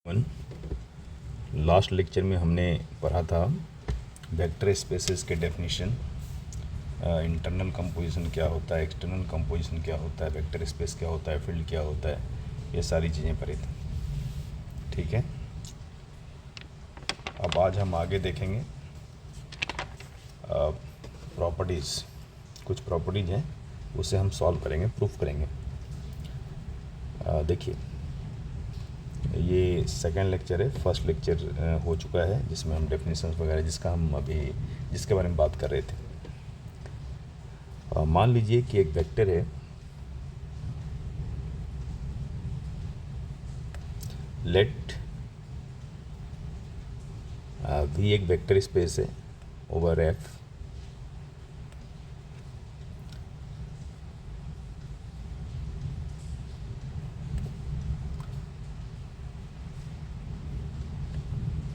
Last lecture में हमने पढ़ा था वेक्टर स्पेसेस के डेफिनेशन, इंटरनल कंपोजिशन क्या होता है, एक्सटर्नल कंपोजिशन क्या होता है, वेक्टर स्पेस क्या होता है, फील्ड क्या होता है, ये सारी चीज़ें पढ़ी थी। ठीक है, अब आज हम आगे देखेंगे प्रॉपर्टीज़। कुछ प्रॉपर्टीज़ हैं, उसे हम सॉल्व करेंगे, प्रूफ करेंगे। देखिए, ये सेकेंड लेक्चर है। फर्स्ट लेक्चर हो चुका है जिसमें हम डेफिनेशंस वगैरह जिसके बारे में बात कर रहे थे। मान लीजिए कि एक वेक्टर है, लेट वी एक वेक्टर स्पेस है over F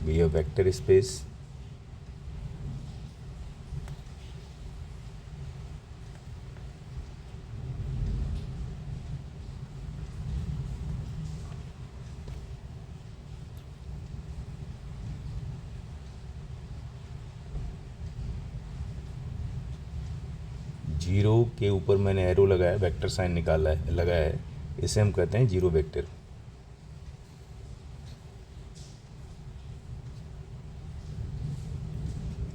be a vector space zero के ऊपर मैंने एरो लगाया, वेक्टर साइन लगाया है, इसे हम कहते हैं zero vector.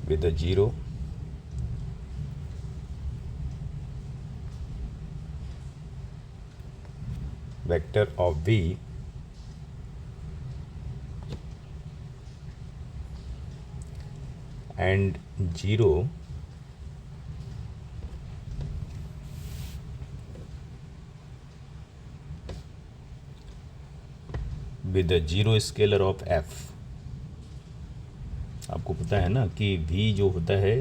with a zero vector of v and zero with a zero scalar of f। आपको पता है ना कि v जो होता है,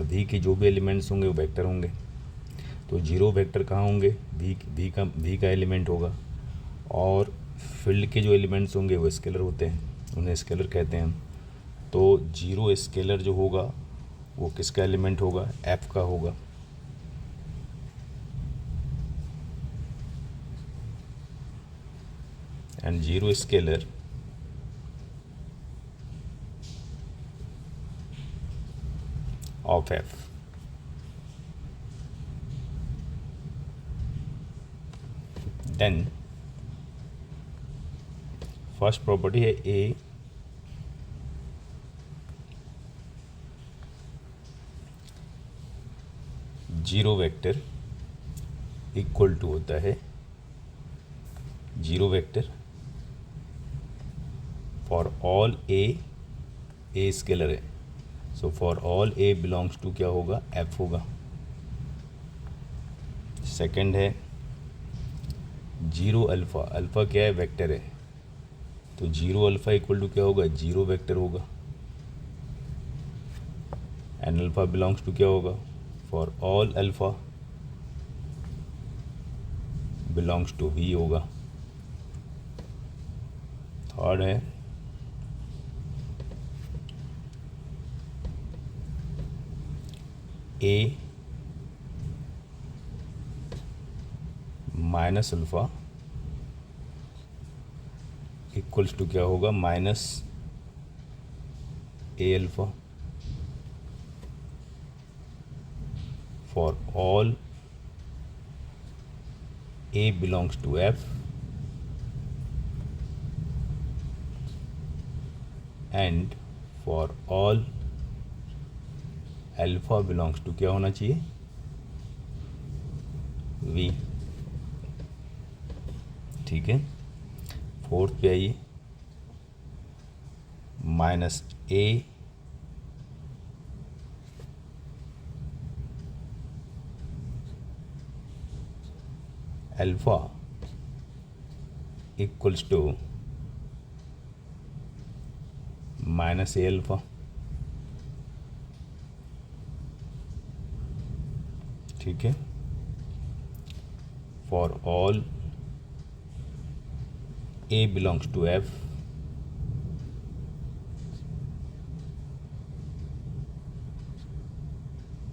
v के जो भी एलिमेंट्स होंगे वो वेक्टर होंगे। तो जीरो वेक्टर कहाँ होंगे? v का एलिमेंट होगा, और फील्ड के जो एलिमेंट्स होंगे वो स्केलर होते हैं, उन्हें स्केलर कहते हैं हम। तो जीरो स्केलर जो होगा वो किसका एलिमेंट होगा? f का होगा। And zero scalar of f। Then first property है a zero vector equal to होता है zero vector for all a scalar है। So for all a belongs to क्या होगा? f होगा। सेकंड है जीरो अल्फ़ा। अल्फ़ा क्या है? वेक्टर है। तो जीरो अल्फ़ा इक्वल टू क्या होगा? जीरो वेक्टर होगा। एंड अल्फ़ा बिलोंग्स टू क्या होगा? For all alpha belongs to v होगा। थर्ड है a minus alpha equals to क्या होगा? Minus a alpha for all a belongs to f and for all alpha belongs to क्या होना चाहिए? v। ठीक है, फोर्थ पे आइए, minus a alpha equals to minus a alpha. ठीक है, for all a belongs to f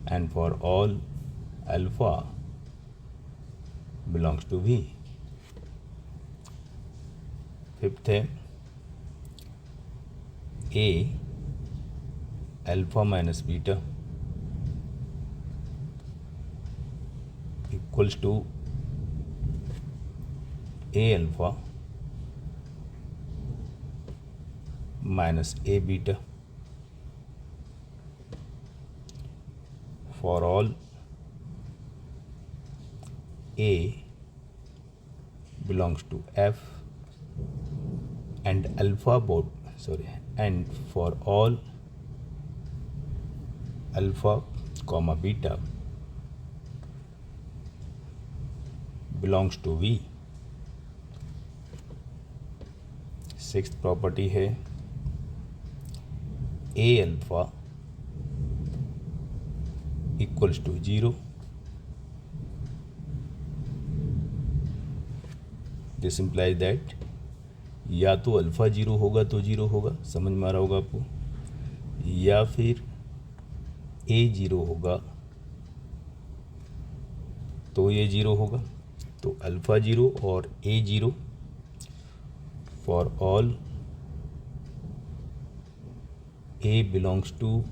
and for all alpha belongs to v। Fifth है a alpha minus beta equals to a alpha minus a beta for all A belongs to F and and for all alpha comma beta belongs to V. Sixth property है A alpha equals to 0. This implies that या तो alpha 0 होगा तो 0 होगा, समझ में आ रहा होगा आपको, या फिर A 0 होगा तो ये 0 होगा. तो अल्फ़ा 0 और A 0 for all A belongs to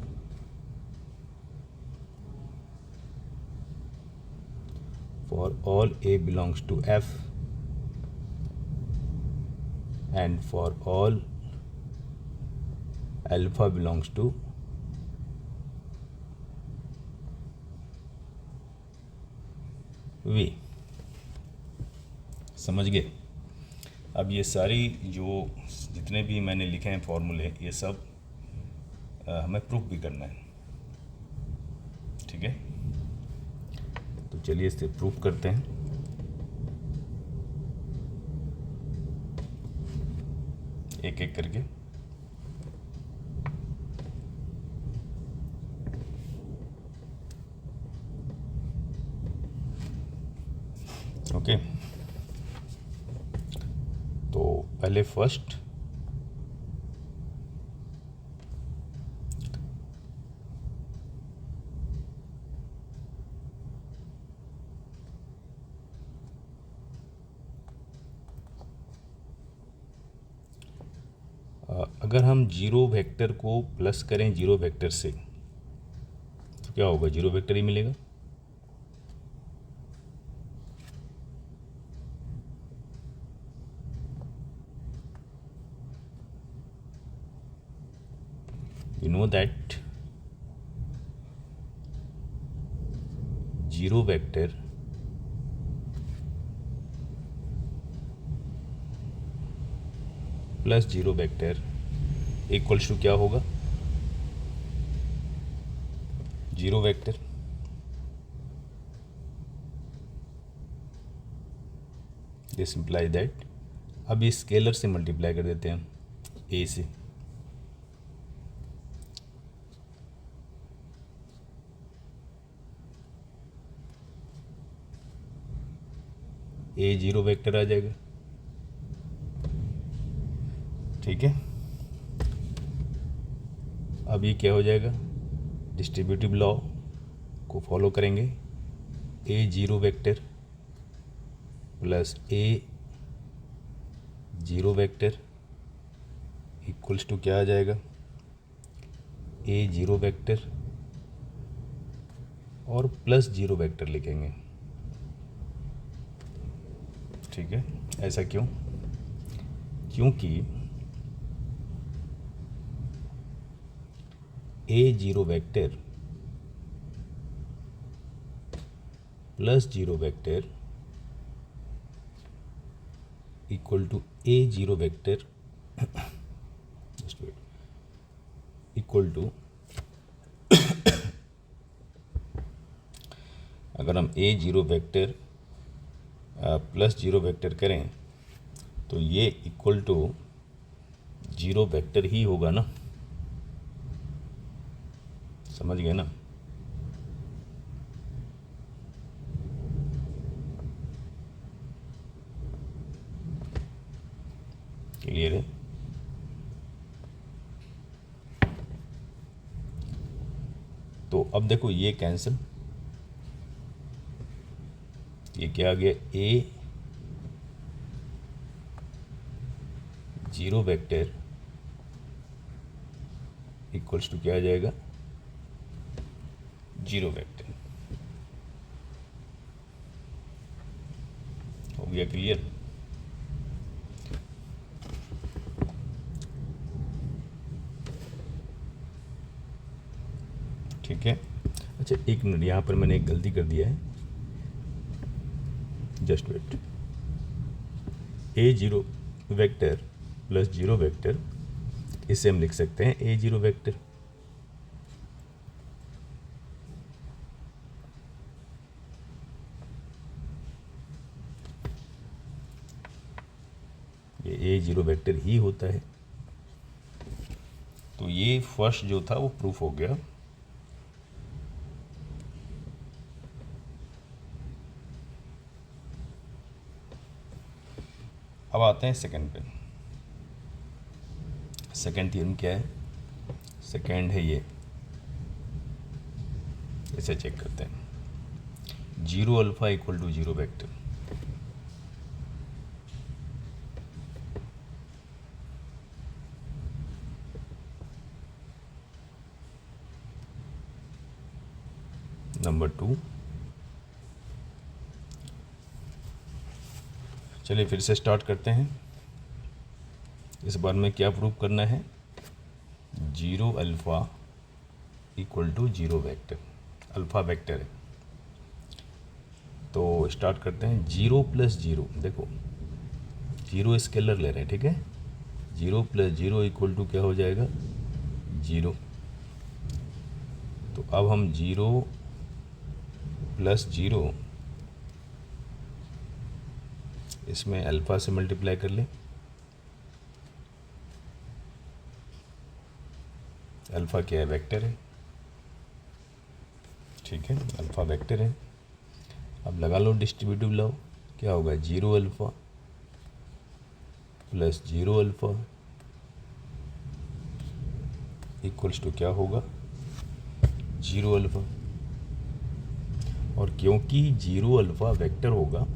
for all A belongs to F and for all alpha belongs to V. समझ गए. अब ये सारी जो जितने भी मैंने लिखे हैं फॉर्मूले, ये सब हमें प्रूफ भी करना है. ठीक है, तो चलिए इसे प्रूफ करते हैं. एक एक करके. ओके, तो पहले फर्स्ट अगर हम जीरो वेक्टर को प्लस करें जीरो वेक्टर से तो क्या होगा, जीरो वेक्टर ही मिलेगा. You know that zero vector plus zero vector equals to क्या होगा, zero vector. This imply that अब ये स्केलर से मल्टीप्लाई कर देते हैं हम ए से. ए जीरो वेक्टर आ जाएगा. ठीक है, अब ये क्या हो जाएगा, डिस्ट्रीब्यूटिव लॉ को फॉलो करेंगे. A zero vector plus a zero vector equals to क्या आ जाएगा, ए जीरो वेक्टर और प्लस जीरो वेक्टर लिखेंगे. ठीक है, ऐसा क्यों, क्योंकि a zero vector plus zero vector equal to a zero vector equal to अगर हम a zero vector plus zero vector करें तो ये इक्वल टू जीरो वेक्टर ही होगा ना. समझ गए ना. क्लियर है. तो अब देखो ये कैंसिल, ये क्या आ गया, ए जीरो वेक्टर इक्वल्स टू क्या आ जाएगा, जीरो वेक्टर। हो गया क्लियर। ठीक है। अच्छा एक मिनट, यहाँ पर मैंने एक गलती कर दिया है, just wait. A zero vector plus zero vector, इसे हम लिख सकते हैं ए जीरो वेक्टर। ये ए जीरो वेक्टर ही होता है। तो ये फर्स्ट जो था वो प्रूफ हो गया। अब आते हैं सेकंड पे। सेकंड थ्योरम क्या है? सेकंड है ये, इसे चेक करते हैं। Zero alpha equal to zero vector. Number two, चलिए फिर से स्टार्ट करते हैं। इस बार में क्या प्रूव करना है? Zero alpha equal to zero vector. Alpha vector है तो स्टार्ट करते हैं। जीरो प्लस जीरो, देखो जीरो स्केलर ले रहे हैं, ठीक है। Zero plus zero equal to क्या हो जाएगा? जीरो। तो अब हम जीरो प्लस जीरो इसमें अल्फ़ा से मल्टीप्लाई कर लें। अल्फ़ा क्या है? वेक्टर है, ठीक है, अल्फ़ा वेक्टर है। अब लगा लो डिस्ट्रीब्यूटिव लॉ, क्या होगा? Zero alpha plus zero alpha equals to क्या होगा? Zero alpha. और क्योंकि जीरो अल्फ़ा वेक्टर होगा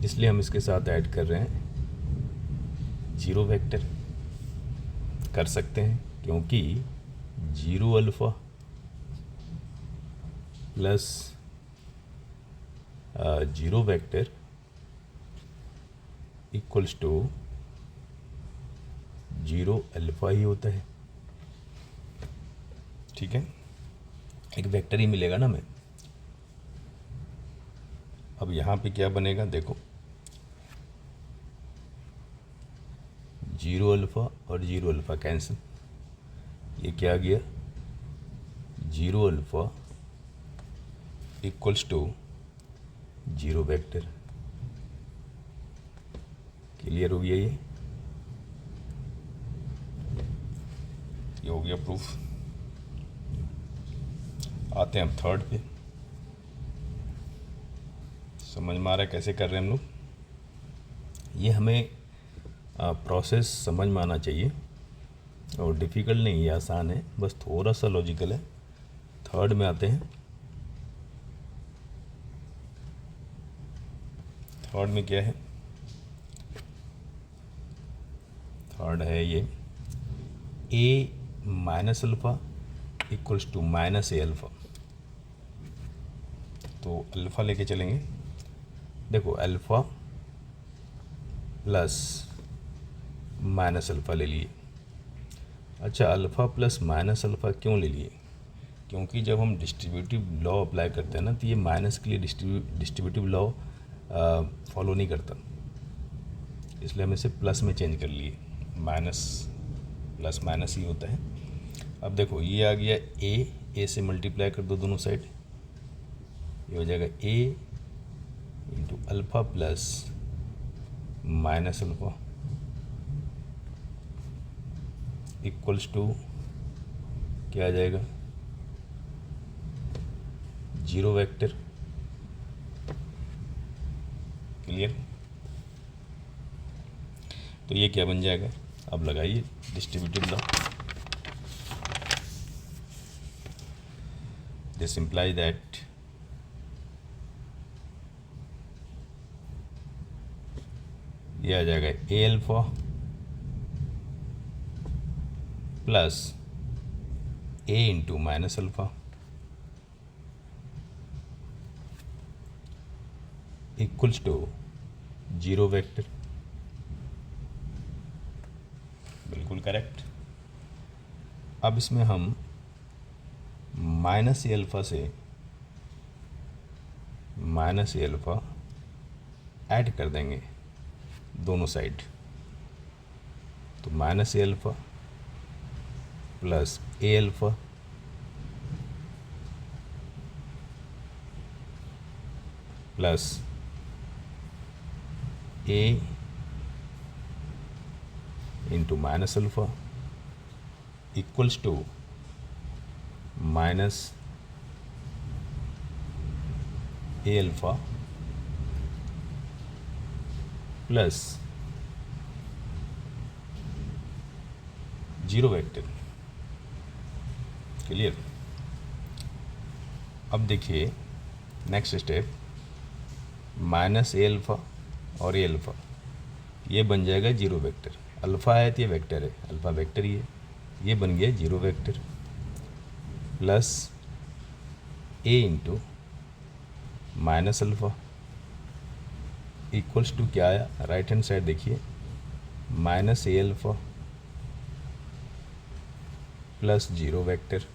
इसलिए हम इसके साथ ऐड कर रहे हैं जीरो वेक्टर। कर सकते हैं क्योंकि zero alpha plus zero vector equals to zero alpha ही होता है, ठीक है। एक वेक्टर ही मिलेगा ना हमें। अब यहाँ पे क्या बनेगा? देखो जीरो अल्फ़ा और जीरो अल्फ़ा कैंसिल, ये क्या आ गया? Zero alpha equals to zero vector. Clear हो गया? ये हो गया प्रूफ। आते हैं अब थर्ड पे। समझ में आ रहा है कैसे कर रहे हैं हम लोग? ये हमें प्रोसेस समझ में आना चाहिए और डिफ़िकल्ट नहीं है, आसान है, बस थोड़ा सा लॉजिकल है। थर्ड में आते हैं। थर्ड में क्या है? थर्ड है ये a minus alpha equals to minus A alpha. तो अल्फ़ा लेके चलेंगे। देखो अल्फ़ा प्लस माइनस अल्फ़ा ले लिए। अच्छा अल्फ़ा प्लस माइनस अल्फ़ा क्यों ले लिए? क्योंकि जब हम डिस्ट्रीब्यूटिव लॉ अप्लाई करते हैं ना तो ये माइनस के लिए डिस्ट्रीब्यूटिव लॉ फॉलो नहीं करता, इसलिए हम इसे प्लस में चेंज कर लिए। माइनस प्लस माइनस ही होता है। अब देखो ये आ गया ए से मल्टीप्लाई कर दो दोनों साइड, ये हो जाएगा a into alpha plus minus alpha equals to क्या आ जाएगा? Zero vector. क्लियर? तो ये क्या बन जाएगा? अब लगाइए distributive law. This imply that ये आ जाएगा a alpha plus A into minus alpha equals to zero vector. बिल्कुल करेक्ट। अब इसमें हम माइनस ए अल्फ़ा से माइनस ए अल्फ़ा ऐड कर देंगे दोनों साइड। तो minus A alpha plus A alpha plus A into minus alpha equals to minus A alpha plus zero vector. Clear. अब देखिए नेक्स्ट स्टेप, माइनस ए अल्फ़ा और ए अल्फ़ा ये बन जाएगा जीरो वेक्टर। अल्फ़ा है तो ये वेक्टर है, अल्फ़ा वेक्टर ही है, ये बन गया zero vector plus A into minus alpha equals to क्या आया, राइट हैंड साइड देखिए, माइनस ए अल्फ़ा प्लस जीरो वेक्टर।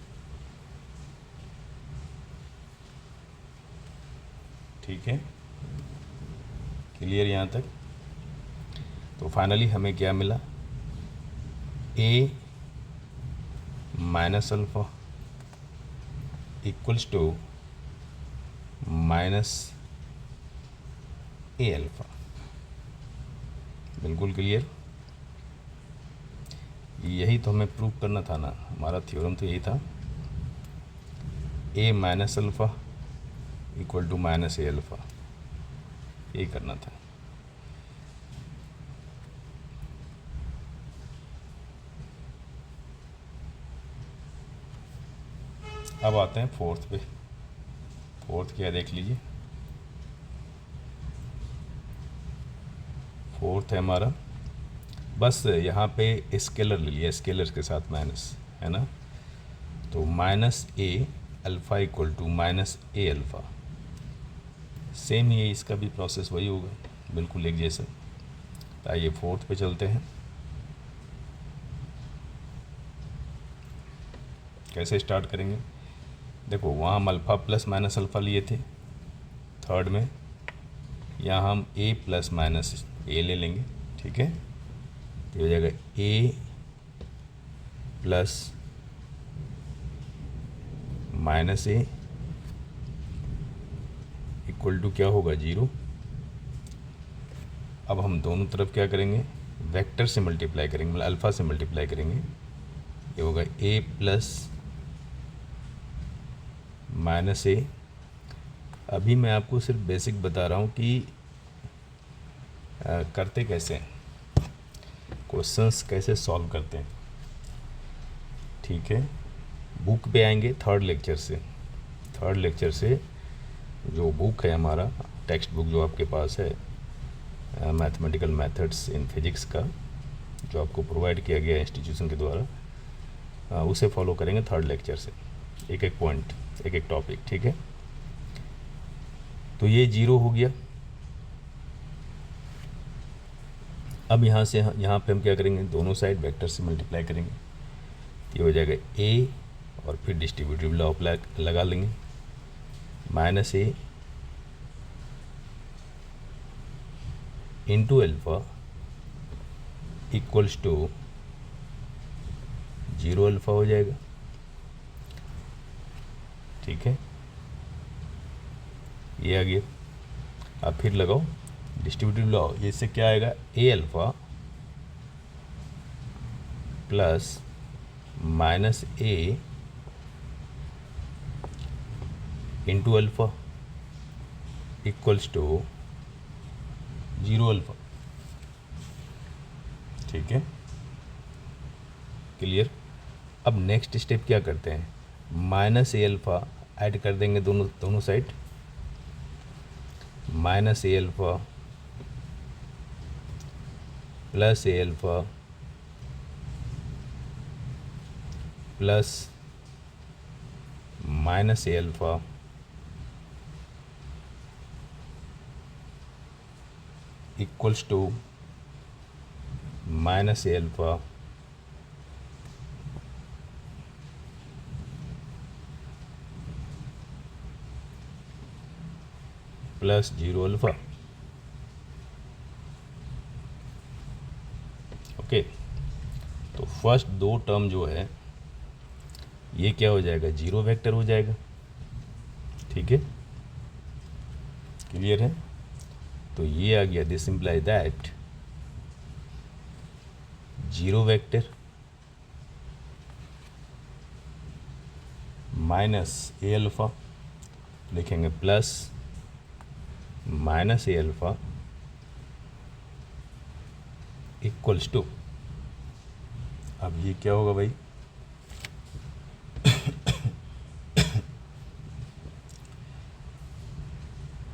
ठीक है, क्लियर यहाँ तक। तो फाइनली हमें क्या मिला, a minus alpha equals to minus A alpha. बिल्कुल क्लियर। यही तो हमें प्रूव करना था ना, हमारा थ्योरम तो यही था, a minus alpha equal to minus A alpha, यही करना था। अब आते हैं फोर्थ पे। फोर्थ क्या देख लीजिए, फोर्थ है हमारा, बस यहाँ पे स्केलर ले लिया, स्केलर के साथ माइनस है ना। तो minus A alpha equal to minus A alpha, same ही है, इसका भी प्रोसेस वही होगा, बिल्कुल एक जैसा। तो आइए फोर्थ पे चलते हैं। कैसे स्टार्ट करेंगे, देखो वहाँ हम अल्फ़ा प्लस माइनस अल्फ़ा लिए थे थर्ड में, यहाँ हम ए प्लस माइनस ए ले लेंगे। ठीक है, तो हो जाएगा a plus minus a equal to क्या होगा, जीरो। अब हम दोनों तरफ क्या करेंगे, वेक्टर से मल्टीप्लाई करेंगे, मतलब अल्फ़ा से मल्टीप्लाई करेंगे। ये होगा ए प्लस माइनस ए। अभी मैं आपको सिर्फ बेसिक बता रहा हूँ कि करते कैसे हैं, क्वेश्चंस कैसे सॉल्व करते हैं। ठीक है, बुक पे आएंगे थर्ड लेक्चर से। थर्ड लेक्चर से जो बुक है हमारा, टेक्स्ट बुक जो आपके पास है, मैथमेटिकल मेथड्स इन फिजिक्स का, जो आपको प्रोवाइड किया गया इंस्टीट्यूशन के द्वारा, उसे फॉलो करेंगे थर्ड लेक्चर से, एक एक पॉइंट, एक एक टॉपिक। ठीक है, तो ये जीरो हो गया। अब यहाँ से यहाँ पे हम क्या करेंगे, दोनों साइड वेक्टर से मल्टीप्लाई करेंगे। ये हो जाएगा ए और फिर डिस्ट्रीब्यूटिव लॉ लगा लेंगे, minus A into alpha equals to zero alpha हो जाएगा। ठीक है, ये आ गया। अब फिर लगाओ डिस्ट्रीब्यूटिव लॉ, इससे क्या आएगा, a alpha plus minus A into alpha equals to zero alpha. ठीक है, क्लियर। अब नेक्स्ट स्टेप क्या करते हैं, माइनस ए अल्फ़ा ऐड कर देंगे दोनों side, minus A alpha plus A alpha plus minus A alpha equals to minus A alpha plus 0 alpha. Okay, तो फर्स्ट दो टर्म जो है ये क्या हो जाएगा, जीरो वेक्टर हो जाएगा। ठीक है, क्लियर है। तो ये आ गया, this imply that zero vector minus A alpha, लिखेंगे plus minus A alpha equals to, अब ये क्या होगा भाई,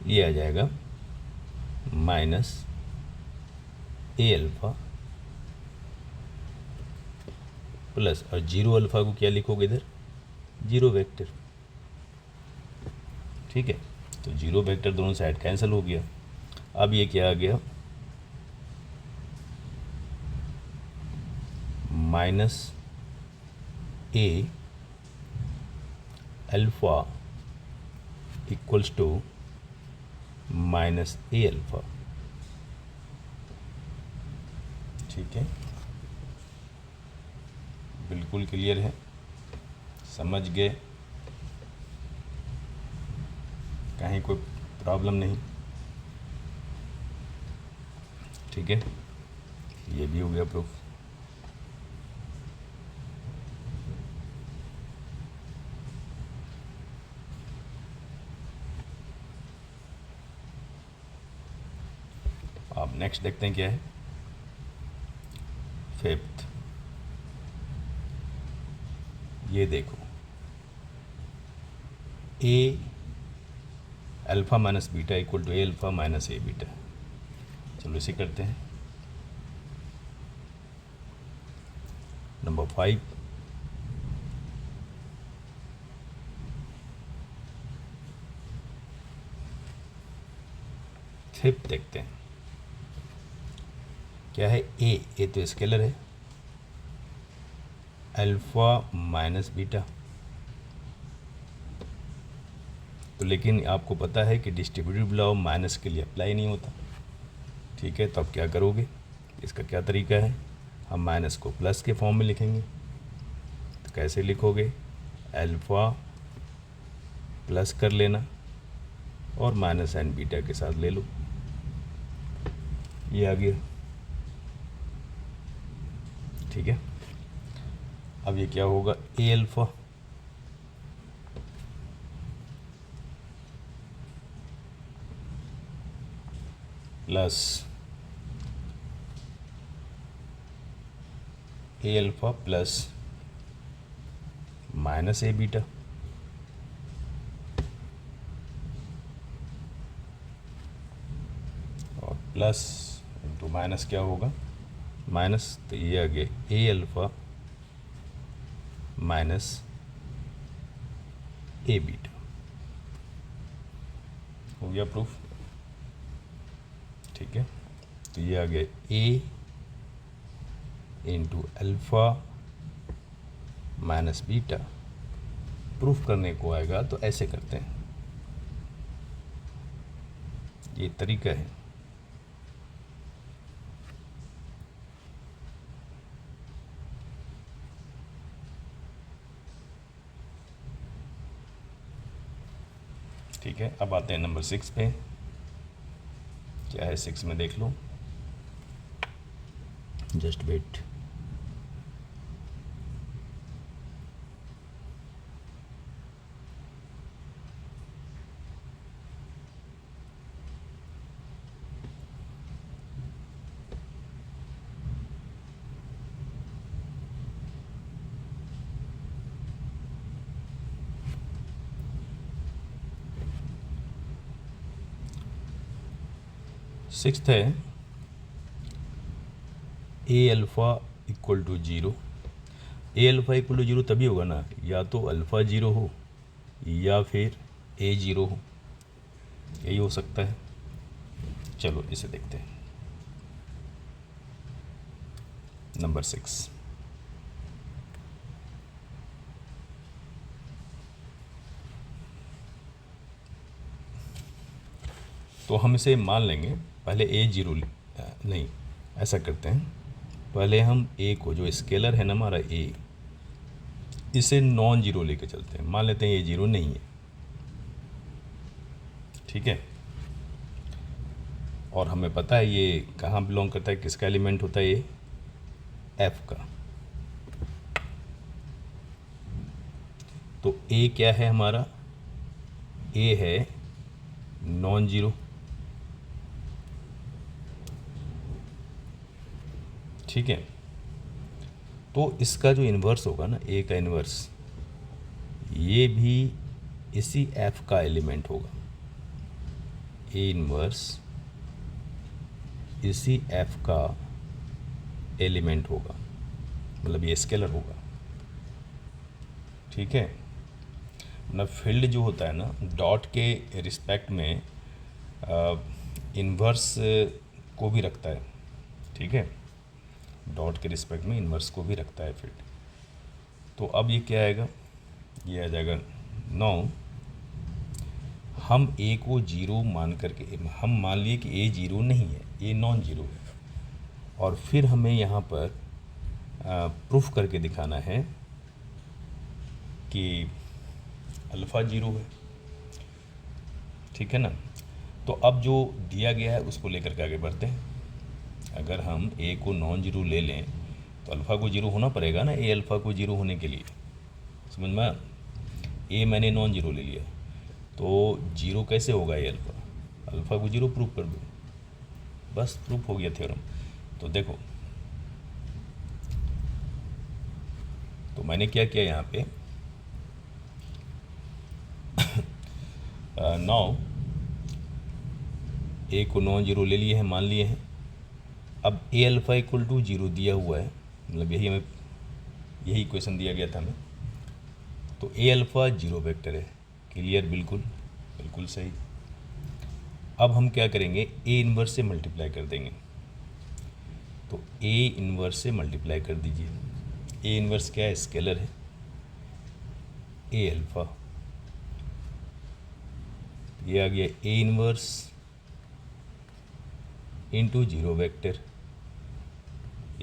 ये आ जाएगा माइनस ए अल्फ़ा प्लस, और जीरो अल्फ़ा को क्या लिखोगे इधर, जीरो वेक्टर। ठीक है, तो जीरो वेक्टर दोनों साइड कैंसिल हो गया। अब ये क्या आ गया, minus A alpha equals to minus A alpha. ठीक है, बिल्कुल क्लियर है, समझ गए, कहीं कोई प्रॉब्लम नहीं। ठीक है, ये भी हो गया प्रूफ। अब नेक्स्ट देखते हैं क्या है, फिफ्थ। ये देखो, a alpha minus beta equal to a alpha minus a beta. चलो इसे करते हैं। नंबर 5, फिफ्थ देखते हैं क्या है। ए तो स्केलर है, अल्फ़ा माइनस बीटा। तो लेकिन आपको पता है कि डिस्ट्रीब्यूटिव लॉ माइनस के लिए अप्लाई नहीं होता। ठीक है, तो अब क्या करोगे, इसका क्या तरीका है, हम माइनस को प्लस के फॉर्म में लिखेंगे। तो कैसे लिखोगे, अल्फ़ा प्लस कर लेना और माइनस एन बीटा के साथ ले लो, ये आ गया। ठीक है, अब ये क्या होगा, a alpha plus A alpha plus minus a beta, और प्लस इंटू माइनस क्या होगा, माइनस, तो ये आ गया a alpha minus a beta. हो गया प्रूफ। ठीक है, तो ये आ गया a into alpha minus beta. Proof करने को आएगा तो ऐसे करते हैं, ये तरीका है। ठीक है, अब आते हैं नंबर 6 पे। क्या है 6 में, देख लो, जस्ट वेट। सिक्स्थ है, a alpha equal to 0। A alpha equal to 0 तभी होगा ना, या तो अल्फ़ा 0 हो या फिर ए जीरो हो, यही हो सकता है। चलो इसे देखते हैं। नंबर 6, तो हम इसे मान लेंगे, पहले ए जीरो नहीं, ऐसा करते हैं, पहले हम ए को, जो स्केलर है ना हमारा ए, इसे नॉन जीरो लेके चलते हैं, मान लेते हैं ये जीरो नहीं है, ठीक है। और हमें पता है ये कहाँ बिलोंग करता है, किसका एलिमेंट होता है ये, एफ का। तो ए क्या है हमारा, ए है नॉन जीरो, ठीक है। तो इसका जो इन्वर्स होगा ना, ए का इन्वर्स, ये भी इसी एफ का एलिमेंट होगा, ए इन्वर्स इसी एफ का एलिमेंट होगा, मतलब ये स्केलर होगा, ठीक है। मतलब फील्ड जो होता है ना, डॉट के रिस्पेक्ट में इन्वर्स को भी रखता है, ठीक है, डॉट के रिस्पेक्ट में इन्वर्स को भी रखता है फील्ड। तो अब ये क्या आएगा, ये आ जाएगा 9। हम ए को जीरो मान करके, हम मान लिए कि ए जीरो नहीं है, ए नॉन जीरो है, और फिर हमें यहाँ पर प्रूफ करके दिखाना है कि अल्फ़ा जीरो है, ठीक है ना। तो अब जो दिया गया है उसको लेकर के आगे बढ़ते हैं। अगर हम ए को नॉन जीरो ले लें तो अल्फ़ा को जीरो होना पड़ेगा ना, ए अल्फ़ा को जीरो होने के लिए, समझ में। ए मैंने नॉन जीरो ले लिया, तो जीरो कैसे होगा ए अल्फ़ा, अल्फ़ा को जीरो प्रूफ कर दो, बस प्रूफ हो गया थ्योरम। तो देखो, तो मैंने क्या किया यहाँ पे, 9 ए को नॉन जीरो ले लिए हैं, मान लिए हैं। अब ए अल्फ़ा इक्वल टू जीरो दिया हुआ है, मतलब यही क्वेश्चन दिया गया था हमें। तो ए अल्फ़ा जीरो वेक्टर है, क्लियर, बिल्कुल बिल्कुल सही। अब हम क्या करेंगे, ए इन्वर्स से मल्टीप्लाई कर देंगे। तो ए इन्वर्स से मल्टीप्लाई कर दीजिए। ए इन्वर्स क्या है, स्केलर है, ए अल्फ़ा, ये आ गया ए इन्वर्स इंटू जीरो वेक्टर,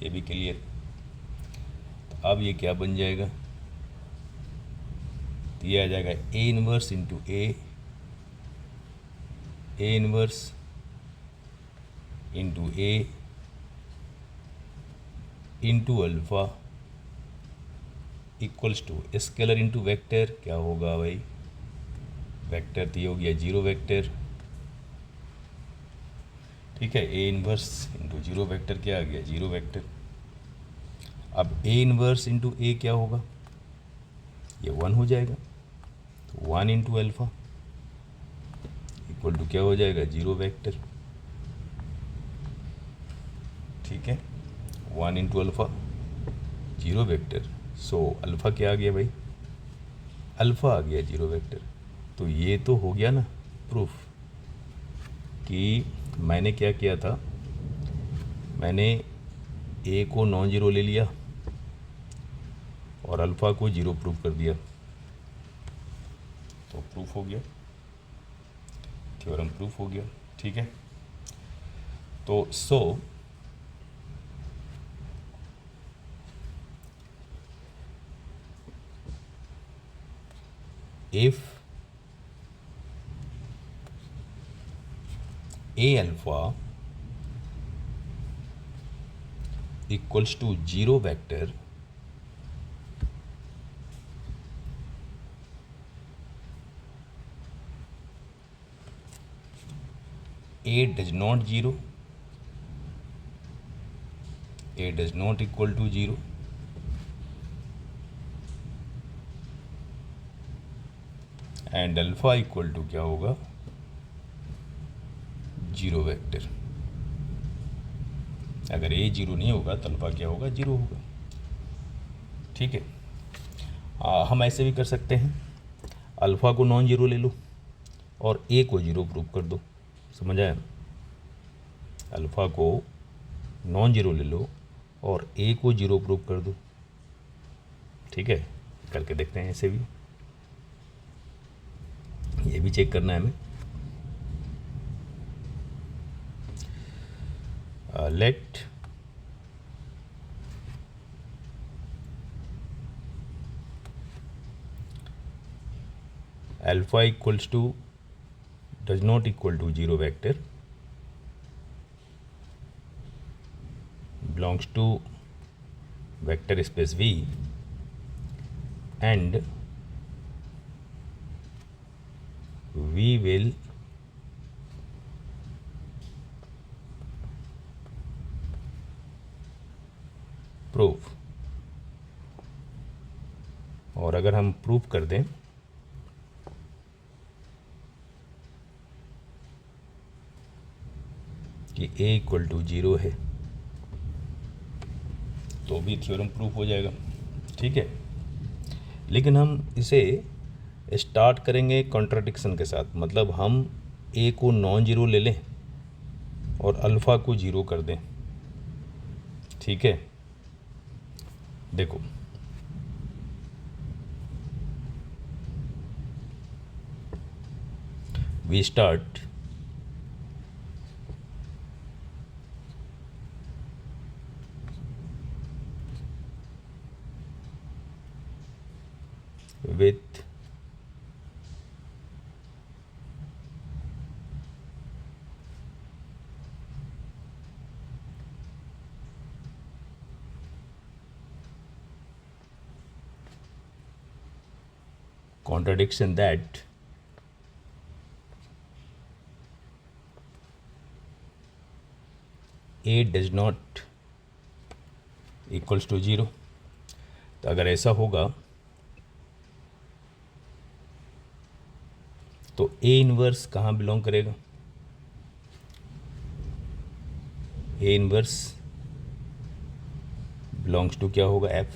ये भी क्लियर। तो अब ये क्या बन जाएगा, तो ये आ जाएगा a inverse into a inverse into a into alpha equals to scalar into vector, क्या होगा भाई, वेक्टर तो ये हो गया जीरो वेक्टर, ठीक है। ए इन्वर्स इंटू जीरो वेक्टर क्या आ गया, जीरो वेक्टर। अब ए इन्वर्स इंटू ए क्या होगा, ये 1 हो जाएगा, तो 1 इंटू अल्फ़ा इक्वल टू क्या हो जाएगा, जीरो वेक्टर, ठीक है। 1 इंटू अल्फ़ा जीरो वेक्टर, सो अल्फ़ा क्या आ गया भाई, अल्फ़ा आ गया जीरो वेक्टर। तो ये तो हो गया ना प्रूफ कि मैंने क्या किया था, मैंने ए को नॉन जीरो ले लिया और अल्फ़ा को जीरो प्रूफ कर दिया, तो प्रूफ हो गया, थ्योरम प्रूफ हो गया, ठीक है। तो so if A alpha equals to zero vector, A does not zero, A does not equal to zero, and alpha equal to क्या होगा, जीरो वेक्टर। अगर ए जीरो नहीं होगा तो अल्फ़ा क्या होगा, जीरो होगा, ठीक है। हम ऐसे भी कर सकते हैं, अल्फ़ा को नॉन जीरो ले लो और ए को जीरो प्रूव कर दो। समझ आया? अल्फ़ा को नॉन जीरो ले लो और ए को जीरो प्रूव कर दो। ठीक है, करके देखते हैं ऐसे भी, ये भी चेक करना है हमें। Let alpha equals to does not equal to zero vector belongs to vector space V and we will prove। और अगर हम प्रूव कर दें कि a इक्वल टू जीरो है तो भी थ्योरम प्रूफ हो जाएगा। ठीक है, लेकिन हम इसे स्टार्ट करेंगे कॉन्ट्राडिक्शन के साथ, मतलब हम ए को नॉन जीरो ले लें और अल्फ़ा को जीरो कर दें। ठीक है, देखो we start with contradiction that a does not equals to zero. तो अगर ऐसा होगा तो ए इनवर्स कहाँ बिलोंग करेगा? ए इनवर्स बिलोंग्स टू क्या होगा? एफ,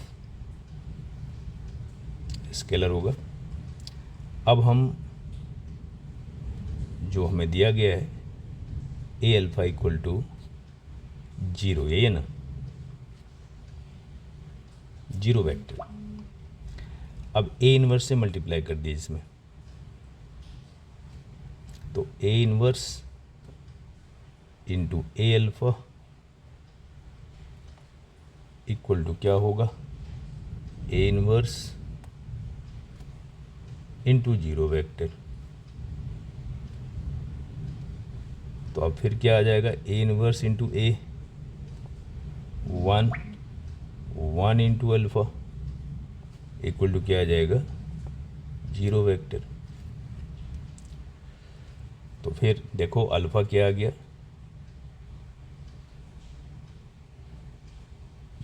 स्केलर होगा। अब हम जो हमें दिया गया है a alpha equal to zero, यही है ना, जीरो वेक्टर। अब ए इनवर्स से मल्टीप्लाई कर दिए इसमें, तो A inverse into A alpha equal to क्या होगा? A inverse into zero vector. तो अब फिर क्या आ जाएगा? A inverse into A, one into alpha equal to क्या आ जाएगा? Zero vector. तो फिर देखो अल्फ़ा क्या आ गया?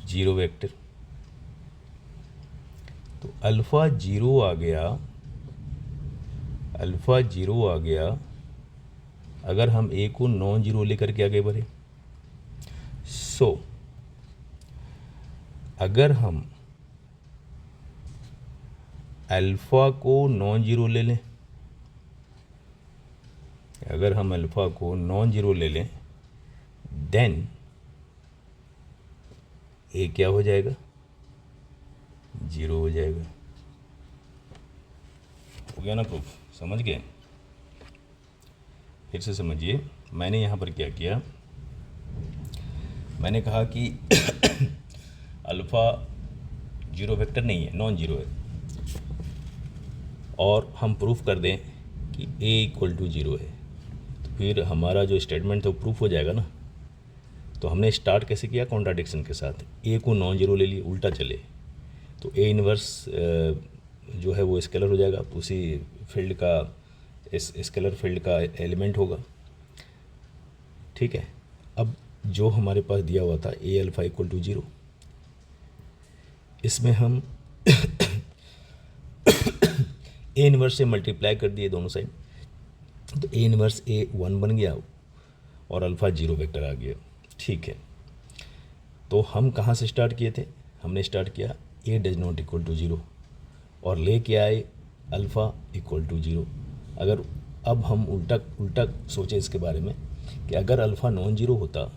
Zero vector. तो अल्फ़ा जीरो आ गया, अल्फ़ा जीरो आ गया अगर हम ए को नॉन जीरो लेकर के आगे बढ़े। सो अगर हम अल्फ़ा को नॉन जीरो ले लें, अगर हम अल्फ़ा को नॉन जीरो ले लें, देन ए क्या हो जाएगा? जीरो हो जाएगा। हो गया ना प्रूफ? समझ गए? फिर से समझिए, मैंने यहाँ पर क्या किया, मैंने कहा कि अल्फ़ा जीरो वेक्टर नहीं है, नॉन जीरो है, और हम प्रूफ कर दें कि ए इक्वल टू जीरो है, तो फिर हमारा जो स्टेटमेंट था वो प्रूफ हो जाएगा ना। तो हमने स्टार्ट कैसे किया? कॉन्ट्राडिक्शन के साथ। ए को नॉन जीरो ले लिए, उल्टा चले, तो ए इनवर्स जो है वो स्केलर हो जाएगा, उसी फील्ड का, इस स्केलर फील्ड का एलिमेंट होगा। ठीक है, अब जो हमारे पास दिया हुआ था ए अल्फ़ा इक्वल टू जीरो, इसमें हम ए इनवर्स से मल्टीप्लाई कर दिए दोनों साइड, तो ए इनवर्स ए वन बन गया और अल्फ़ा जीरो वेक्टर आ गया। ठीक है, तो हम कहाँ से स्टार्ट किए थे? हमने स्टार्ट किया a does not equal to zero और ले के आए अल्फ़ा इक्वल टू 0। अगर अब हम उल्टा उल्टा सोचें इसके बारे में कि अगर अल्फ़ा नॉन जीरो होता,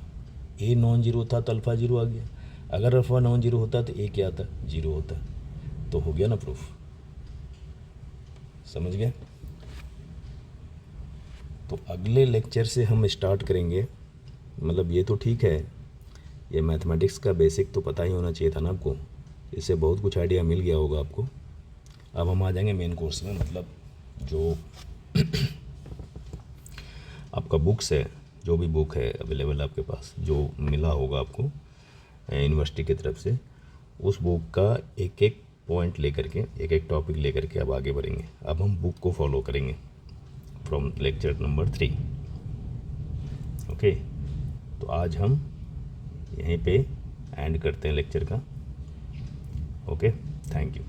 ए नॉन जीरो था तो अल्फ़ा जीरो आ गया, अगर अल्फ़ा नॉन जीरो होता तो ए क्या आता, जीरो होता। तो हो गया ना प्रूफ, समझ गए। तो अगले लेक्चर से हम स्टार्ट करेंगे, मतलब ये तो ठीक है, ये मैथमेटिक्स का बेसिक तो पता ही होना चाहिए था ना आपको, इससे बहुत कुछ आइडिया मिल गया होगा आपको। अब हम आ जाएंगे मेन कोर्स में, मतलब जो आपका बुक्स है, जो भी बुक है अवेलेबल आपके पास, जो मिला होगा आपको यूनिवर्सिटी की तरफ से, उस बुक का एक एक पॉइंट लेकर के, एक एक टॉपिक लेकर के अब आगे बढ़ेंगे। अब हम बुक को फॉलो करेंगे फ्रॉम लेक्चर नंबर 3। ओके, तो आज हम यहीं पे एंड करते हैं लेक्चर का। Okay, thank you.